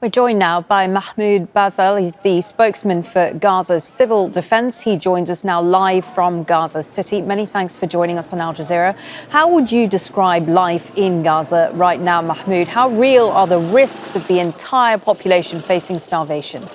We're joined now by Mahmoud Basal. He's the spokesman for Gaza Civil Defence. He joins us now live from Gaza City. Many thanks for joining us on Al Jazeera. How would you describe life in Gaza right now, Mahmoud? How real are the risks of the entire population facing starvation?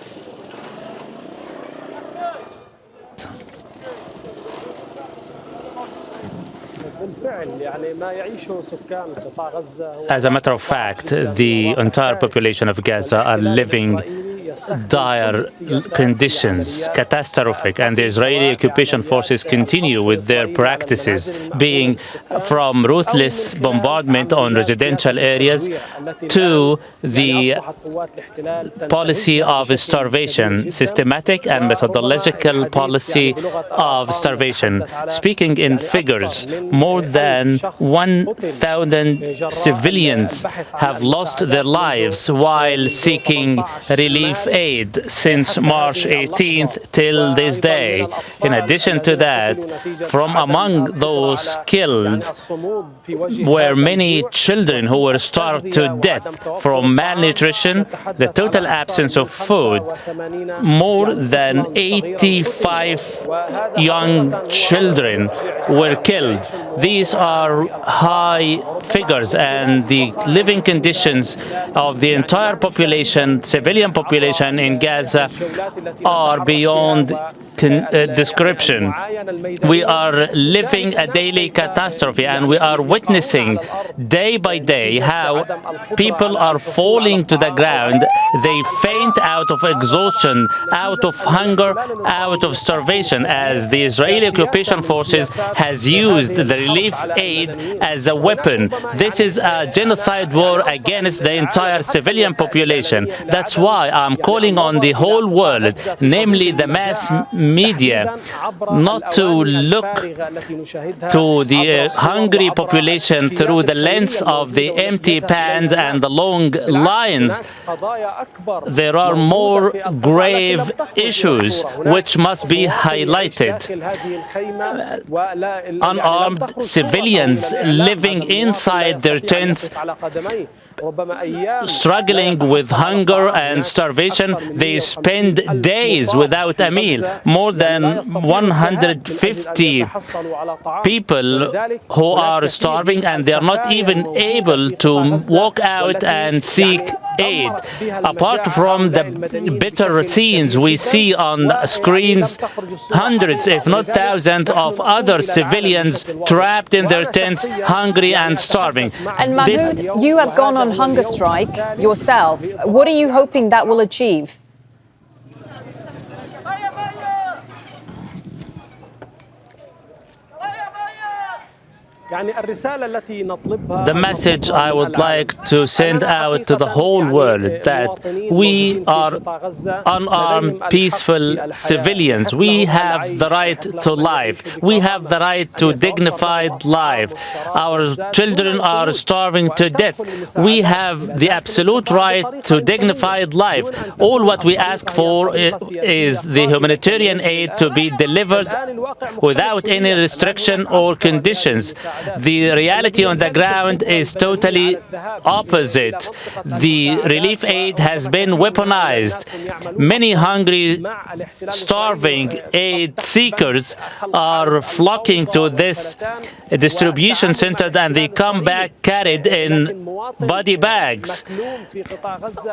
As a matter of fact, the entire population of Gaza are living dire conditions, catastrophic, and the Israeli occupation forces continue with their practices, being from ruthless bombardment on residential areas to the policy of starvation, systematic and methodological policy of starvation. Speaking in figures, more than 1,000 civilians have lost their lives while seeking relief aid since March 18th till this day. In addition to that, from among those killed were many children who were starved to death from malnutrition, the total absence of food. More than 85 young children were killed. These are high figures, and the living conditions of the entire population, civilian population in Gaza, are beyond description. We are living a daily catastrophe, and we are witnessing day by day how people are falling to the ground. They faint out of exhaustion, out of hunger, out of starvation, as the Israeli occupation forces has used the relief aid as a weapon. This is a genocide war against the entire civilian population. That's why I'm calling on the whole world, namely the mass media, not to look to the hungry population through the lens of the empty pans and the long lines. There are more grave issues which must be highlighted. Unarmed civilians living inside their tents, struggling with hunger and starvation. They spend days without a meal. More than 150 people who are starving, and they are not even able to walk out and seek aid. Apart from the bitter scenes we see on screens, hundreds, if not thousands, of other civilians trapped in their tents, hungry and starving. And Mahmoud, you have gone on hunger strike yourself. What are you hoping that will achieve? The message I would like to send out to the whole world, that we are unarmed, peaceful civilians. We have the right to life. We have the right to dignified life. Our children are starving to death. We have the absolute right to dignified life. All what we ask for is the humanitarian aid to be delivered without any restriction or conditions. The reality on the ground is totally opposite. The relief aid has been weaponized. Many hungry, starving aid seekers are flocking to this distribution center, and they come back carried in body bags.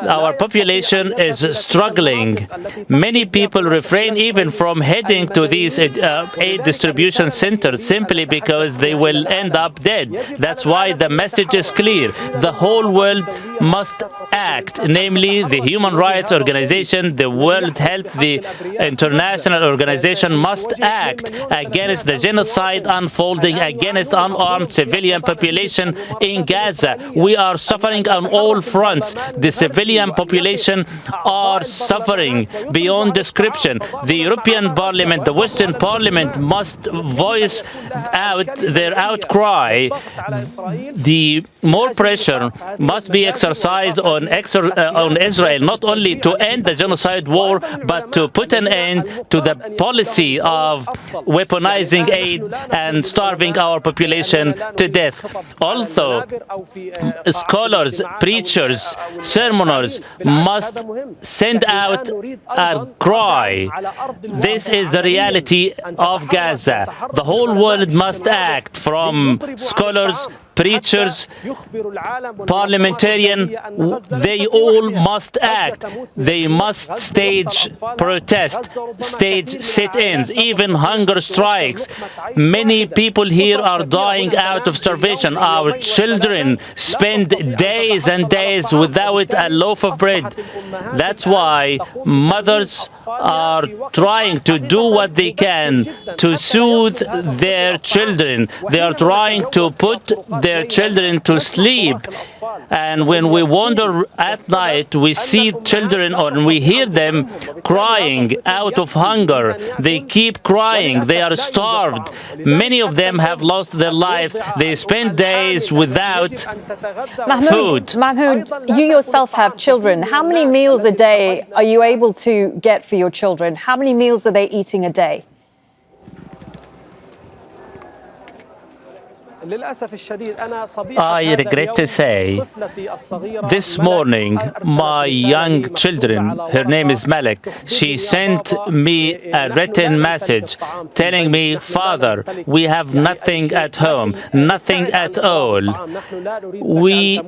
Our population is struggling. Many people refrain even from heading to these aid distribution centers simply because they will end up dead. That's why the message is clear. The whole world must act, namely the human rights organization, the World Health, the international organization must act against the genocide unfolding against unarmed civilian population in Gaza. We are suffering on all fronts. The civilian population are suffering beyond description. The European Parliament, the Western Parliament must voice out their outcry. The more pressure must be exercised exercise on Israel, not only to end the genocide war, but to put an end to the policy of weaponizing aid and starving our population to death. Also, scholars, preachers, sermoners must send out a cry. This is the reality of Gaza. The whole world must act, from scholars, preachers, parliamentarian. They all must act. They must stage protest, stage sit-ins, even hunger strikes. Many people here are dying out of starvation. Our children spend days and days without a loaf of bread. That's why mothers are trying to do what they can to soothe their children. They are trying to put their children to sleep. And when we wander at night, we see children, or we hear them crying out of hunger. They keep crying. They are starved. Many of them have lost their lives. They spend days without food. Mahmoud, you yourself have children. How many meals a day are you able to get for your children? How many meals are they eating a day? I regret to say, this morning, my young children, her name is Malik, she sent me a written message telling me, "Father, we have nothing at home, nothing at all. We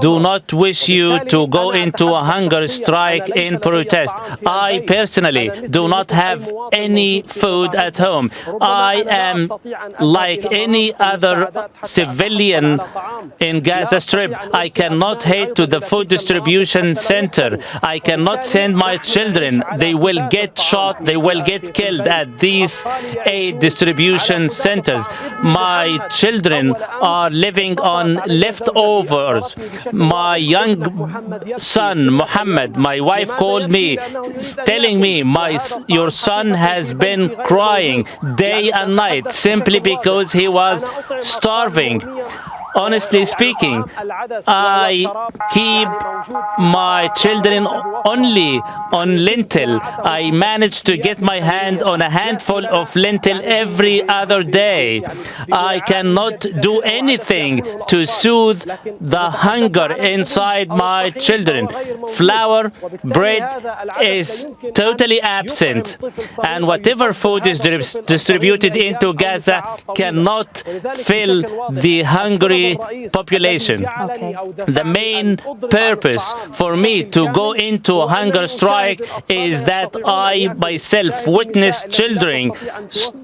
do not wish you to go into a hunger strike in protest. I personally do not have any food at home. I am like any other civilian in Gaza Strip. I cannot head to the food distribution center. I cannot send my children. They will get shot. They will get killed at these aid distribution centers. My children are living on leftovers. My young son, Muhammad, my wife called me, telling me, your son has been crying day and night simply because he was starving. Honestly speaking, I keep my children only on lentil. I manage to get my hand on a handful of lentil every other day. I cannot do anything to soothe the hunger inside my children. Flour, bread is totally absent, and whatever food is distributed into Gaza cannot fill the hungry population. Okay. The main purpose for me to go into a hunger strike is that I myself witness children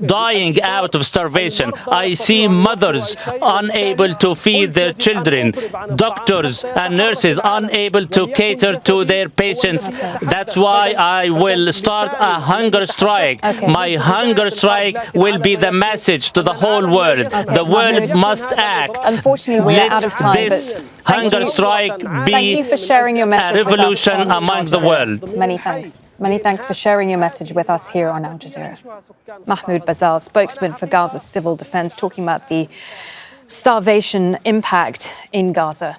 dying out of starvation. I see mothers unable to feed their children, doctors and nurses unable to cater to their patients. That's why I will start a hunger strike. Okay. My hunger strike will be the message to the whole world. Okay. The world must act. Unfortunately, we're Let out of time. this hunger strike be thank you for sharing your message a revolution with us among the world. Many thanks. Many thanks for sharing your message with us here on Al Jazeera. Mahmoud Basal, spokesman for Gaza Civil Defence, talking about the starvation impact in Gaza.